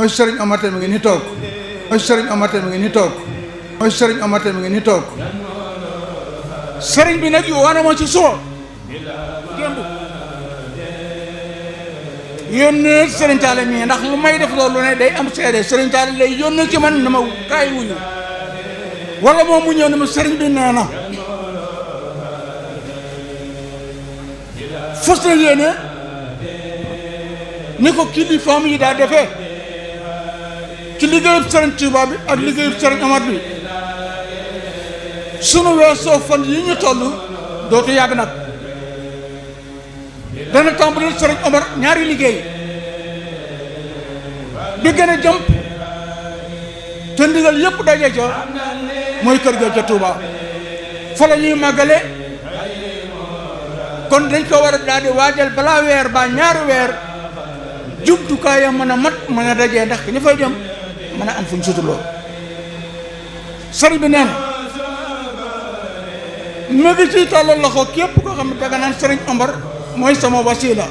mooy Sëriñ Omar Tey mi ngi ni toog mooy Sëriñ Omar Tey mi ngi ni toog mooy Sëriñ Omar Tey mi ngi ni toog sëriñ bi nag yu wana ma ci suba démb yónnee Sëriñ Taala mii ndax lu may def loolu ne day am seede Sëriñ Taala lay yónnee ci man na ma kaay wuyu wala moom mu ñëw ne ma sëriñ bi nee na fas na yéene ni ko kilifaam yi daa defee ci liggéeyub Sëriñ Tuubaa bi ak liggéeyub Sëriñ Omar bi sunu weesoo fan yi ñu toll dootu yàgg nag dana tàmbali Sëriñ Omar ñaari liggéey bi gën a jàmp te ndigal yëpp daje ca mooy kër ga ca Touba fa la ñuy màggale kon dañ ko war a daal di waajal balaa weer ba ñaari weer jumtukaayam mën a mat mën a dajee ndax ñu fay dem mën a am fuñ sutuloo sëriñ bi nee na ma ngi ciy tàllal loxo képp koo xam ne danga naan Sëriñ Omar mooy sama wasila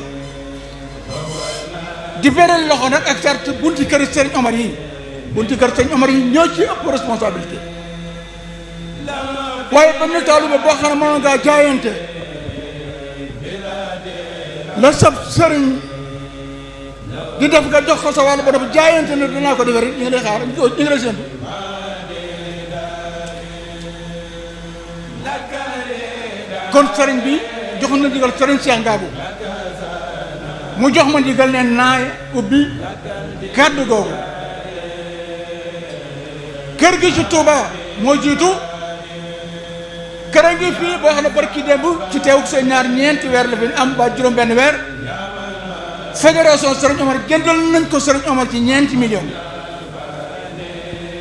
di beral loxo nag ak sart bunti kër Sëriñ Omar yi bunti kër Sëriñ Omar yi ñoo ci ëpp responsabilité waaye ba mu taalibe boo xam ne mënoon ngaa jaayante la sab sëriñ di def nga jox ko sa wàll ba def jaayante ne dinaa ko defee rek ñu ngi lay xaar ñu ngi lay séntu kon sëriñ bi jox na ndigal sëriñ Cheikh Ngabou mu jox ma ndigal ne naa ubbi kàddu googu kër gi ci Touba moo jiitu kër gi fii boo xam ne barki démb ci teewug seen ñaar ñeenti weer la fi am ba juróom benn weer fédération Sëriñ Omar jëndal nañ ko Sëriñ Omar ci ñeenti millions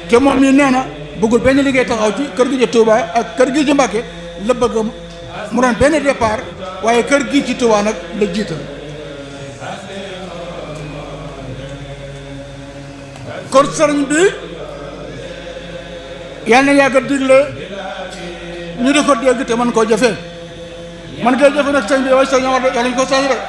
te moom mii nee na bëggul benn liggéey taxaw ci kër gi ci Touba ak kër gi ci Mbàkke la bëgg mu doon benn départ waaye kër gi ci Touba nag la jiital kon sëriñ bi yàlla na yàgg a digle ñu di ko dégg te man koo jëfee man koy jëfe nag sëriñ bi waaye Sëriñ Omar yàlla ñu ko sañ rek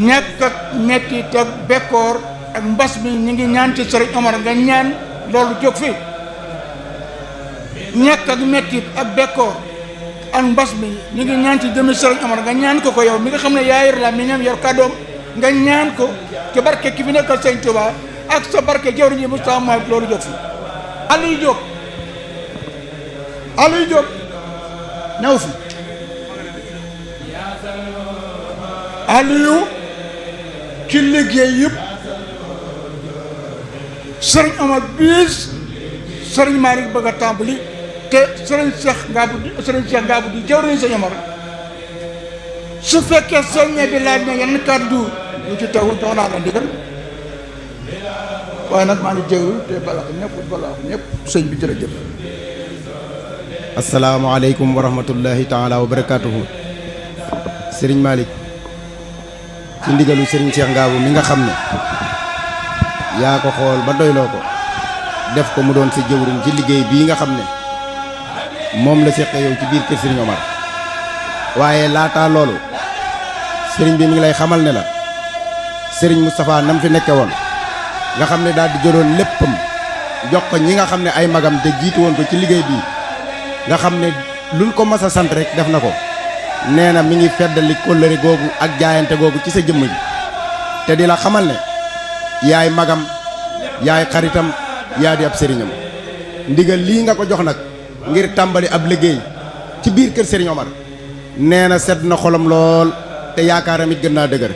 ñàkk ak metti te bekkoor ak mbas mi ñu ngi ñaan ci Sëriñ Omar nga ñaan loolu jóg fi ñàkk ak metti ak bekkoor ak mbas mi ñu ngi ñaan ci jëmi Sëriñ Omar nga ñaan ko yow mi nga xam ne yaa yor la mi ñam yor kàddoom nga ñaan ko ci barke ki fi nekkal Sëriñ Tuubaa ak sa barke jawriñ ji Moustapha Malick loolu jóg fi Aliou Diop new fi Aliou ci liggéey yëpp Sëriñ Omar biis Sëriñ Malick bëgg a tàmbali te Sëriñ Cheikh Ngabou di jawriñ Sëriñ Omar su fekkee soññe bi laaj na yenn kàddu yu ci taw jox naa la ndigal waaye nag maa ngi jégalu te balaax ñëpp sëñ bi jërëjëf. asalaamaaleykum wa rahmatullahi taala wa barakaatuhu. Sëriñ Malick ci ndigalu Sëriñ Cheikh Ngabou mi nga xam ne yaa ko xool ba doyloo ko def ko mu doon si jëwriñ ci liggéey bii nga xam ne moom la seqee yow ci biir kër Sëriñ Omar waaye laataa loolu sëriñ bi mi ngi lay xamal ne la Sëriñ Moustapha nam fi nekke woon nga xam ne daal di jëloon léppam jox ko ñi nga xam ne ay magam te jiitu woon ko ci liggéey bii nga xam ne luñ ko mas a sant rek def na ko nee na mi ngi feddali kóllëre googu ak jaayante googu ci sa jëmm ji te di la xamal ne yaay magam yaay xaritam yaa di ab sëriñam ndigal lii nga ko jox nag ngir tàmbali ab liggéey ci biir kër Sëriñ Omar nee na sedd na xolam lool te yaakaaram it gën naa dëgër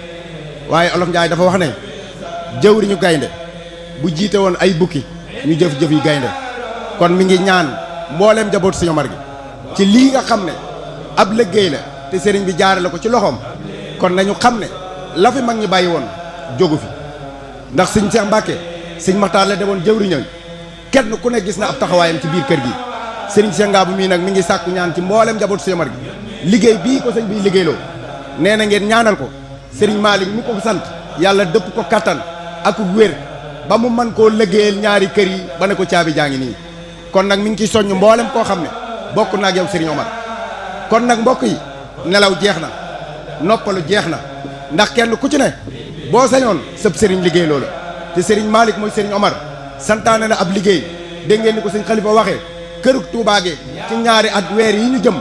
waaye Olof Njaay dafa wax ne jëwriñu gaynde bu jiite woon ay bukki ñu jëf-jëf yi gaynde kon mi ngi ñaan mbooleem jabootu Sëriñ Omar gi ci lii nga xam ne ab liggéey la te sëriñ bi jaarale ko ci loxoom kon nañu xam ne la fi mag ñi bàyyi woon jógu fi ndax sëñ Cheikh Mbacke sëñ Maxtaar la demoon jëwriñam kenn ku ne gis na ab taxawaayam ci biir kër gi sëriñ Cheikh Ngabou mii nag mi ngi sàkku ñaan ci mbooleem jabootu Sëriñ Omar gi liggéey bii ko sëñ bi liggéeyloo nee na ngeen ñaanal ko Sëriñ Malick mi ko sant yàlla dëpp ko kattan ak wér ba mu mën koo liggéeyal ñaari kër yi ba ne ko caabi jaa ngi nii kon nag mi ngi ciy soññ mboolem koo xam ne bokk na ak yow Sëriñ Omar kon nag mbokk yi nelaw jeex na noppalu jeex na ndax kenn ku ci ne boo sañoon sëb sëriñ liggéey loola te sëriñ Malick mooy sëriñ Omar santaane na ab liggéey dégg ngeen ni ko sëñ Xalifa waxee kërug Touba gi ci ñaari at weer yi ñu jëm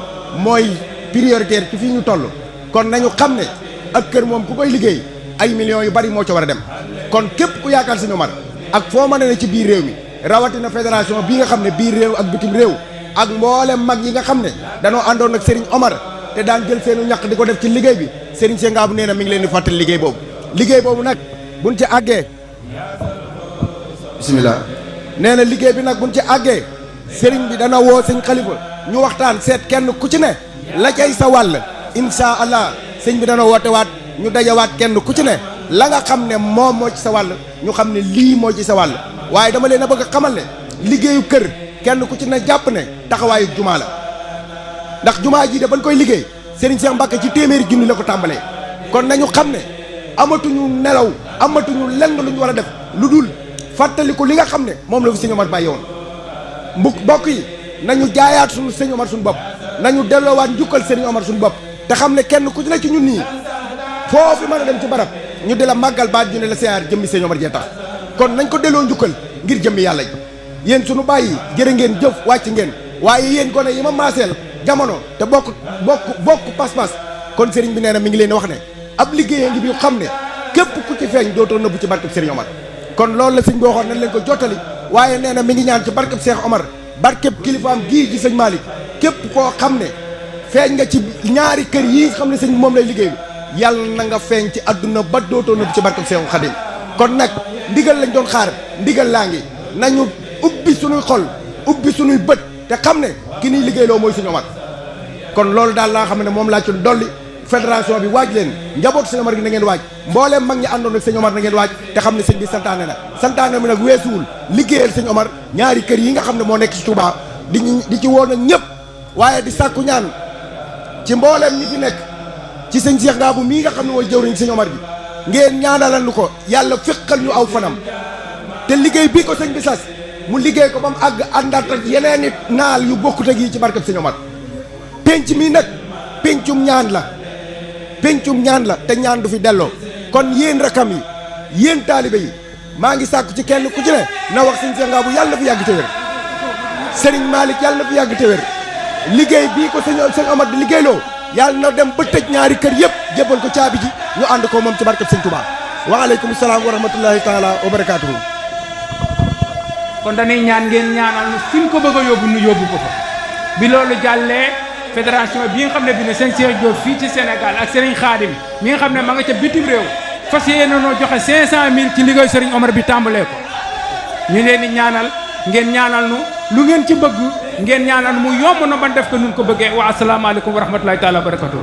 mooy prioritaire ci fii ñu toll kon nañu xam ne ak kër moom ku koy liggéey ay millions yu bari moo ca war a dem kon képp ku yaakaar sëñ Omar ak foo mën a ne ci biir réew mi rawatina fédération bii nga xam ne biir réew ak bitim réew ak mboolem mag yi nga xam ne danoo àndoon ak Serigne Omar te daan jël seenu ñaq di ko def ci liggéey bi Serigne Cheikh Ngabou nee na mi ngi leen di fàttali liggéey boobu nag buñ ci àggee bismillah nee na liggéey bi nag buñ ci àggee Serigne bi dana woo sëñ Xalifa ñu waxtaan seet kenn ku ci ne la cay sa wàll insha allah sëñ bi dana woote waat ñu dajawaat kenn ku ci ne la nga xam ne moom moo ci sa wàll ñu xam ne lii moo ci sa wàll waaye dama leen a bëgg a xamal ne liggéeyu kër kenn ku ci ne jàpp ne taxawaayu jumaa la ndax jumaa ji de bañ koy liggéey Serigne Cheikh Mbacke ci téeméeri junni la ko tàmbalee kon nañu xam ne amatuñu nelaw amatuñu lenn lu ñu war a def lu dul fàttaliku li nga xam ne moom la fi sëñ Omar bàyyi woon mbokk yi nañu jaayaat suñu sëñ Omar suñu bopp nañu delloowaat njukkal sëñ Omar suñu bopp te xam ne kenn ku ci ne ci ñun nii foofu mën a dem ci barab ñu di la màggal baat ñu ne la siyaar jëmmi sëñ Omar jee tax kon nañ ko delloo njukkal ngir jëmmi yàlla ji yéen suñu bàyyi jërë ngeen jëf wàcc ngeen waaye yéen gone yi ma maaseel jamono te bokk pas-pas kon sëriñ bi nee na mi ngi leen wax ne ab liggéeyee ngi bi xam ne képp ku ci feeñ dootoo nëbbu ci barkeb sëriñ Omar kon loolu la sëñ bi waxoon nañ leen ko jottali waaye nee na mi ngi ñaan ci barkeb Cheikh Omar barkeb kilifaam gii ci sëñ Malick képp koo xam ne feeñ nga ci ñaari kër yi xam ne sëñ moom lay liggéey yàlla na nga feeñ ci àdduna ba dootoo nëbbu ci barkeb Cheikh Khadim kon nag ndigal lañ doon xaar ndigal laa ngi nañu ubbi suñuy xol ubbi suñuy bët te xam ne ki niy liggéeyloo mooy sëñ Omar kon loolu daal laa xam ne moom laa ci dolli fédération bi waaj leen njaboot sëñ Omar gi na ngeen waaj mbooleem mag ñi àndoon ak sëñ Omar na ngeen waaj te xam ne sëñ bi santaane na santaane bi nag weesuwul liggéeyal sëñ Omar ñaari kër yi nga xam ne moo nekk ci Touba di ci woon nag ñëpp waaye di sàkku ñaan ci mbooleem ñi fi nekk ci sëñ Cheikh Ngabou mii nga xam ne mooy jëwriñ sëñ Omar bi ngeen ñaanalal nu ko yàlla féqal ñu aw fanam te liggéey bii ko sëñ bi sas mu liggéey ko ba mu àgg àndaat ak yeneen i naal yu bokkut ak yi ci barkeb sëñ Omar penc mi nag pencum ñaan la te ñaan du fi delloo kon yéen rakam yi yéen taalibe yi maa ngi sàkku ci kenn ku ci ne na wax sëñ Cheikh Ngabou yàlla na fi yàgg te wér Serigne Malick yàlla na fi yàgg te wér liggéey bii ko sëñ Omar di liggéeyloo yàlla na dem ba tëj ñaari kër yëpp jébbal ko caabi ji ñu ànd ko moom ci barkeb sëñ Touba waaleykum salaam wa rahmatullahi taala wa barakaatuhu kon dañuy ñaan ngeen ñaanal nu fi ñu ko bëgg a yóbbu nu yóbbu ko fa bi loolu jàllee fédération bi nga xam ne bi ne sëñ Cheikh Diop fii ci Sénégal ak Serigne Khadim mi nga xam ne ma nga ca bitim réew fas yéene noo joxe 500000 ci liggéey Serigne Omar bi tàmbalee ko ñu leen di ñaanal ngeen ñaanal nu lu ngeen ci bëgg ngeen ñaanal mu yomb na ban def ko nun ko bëggee wa asalaamaaleykum wa rahmatulahi taala wa barakatuh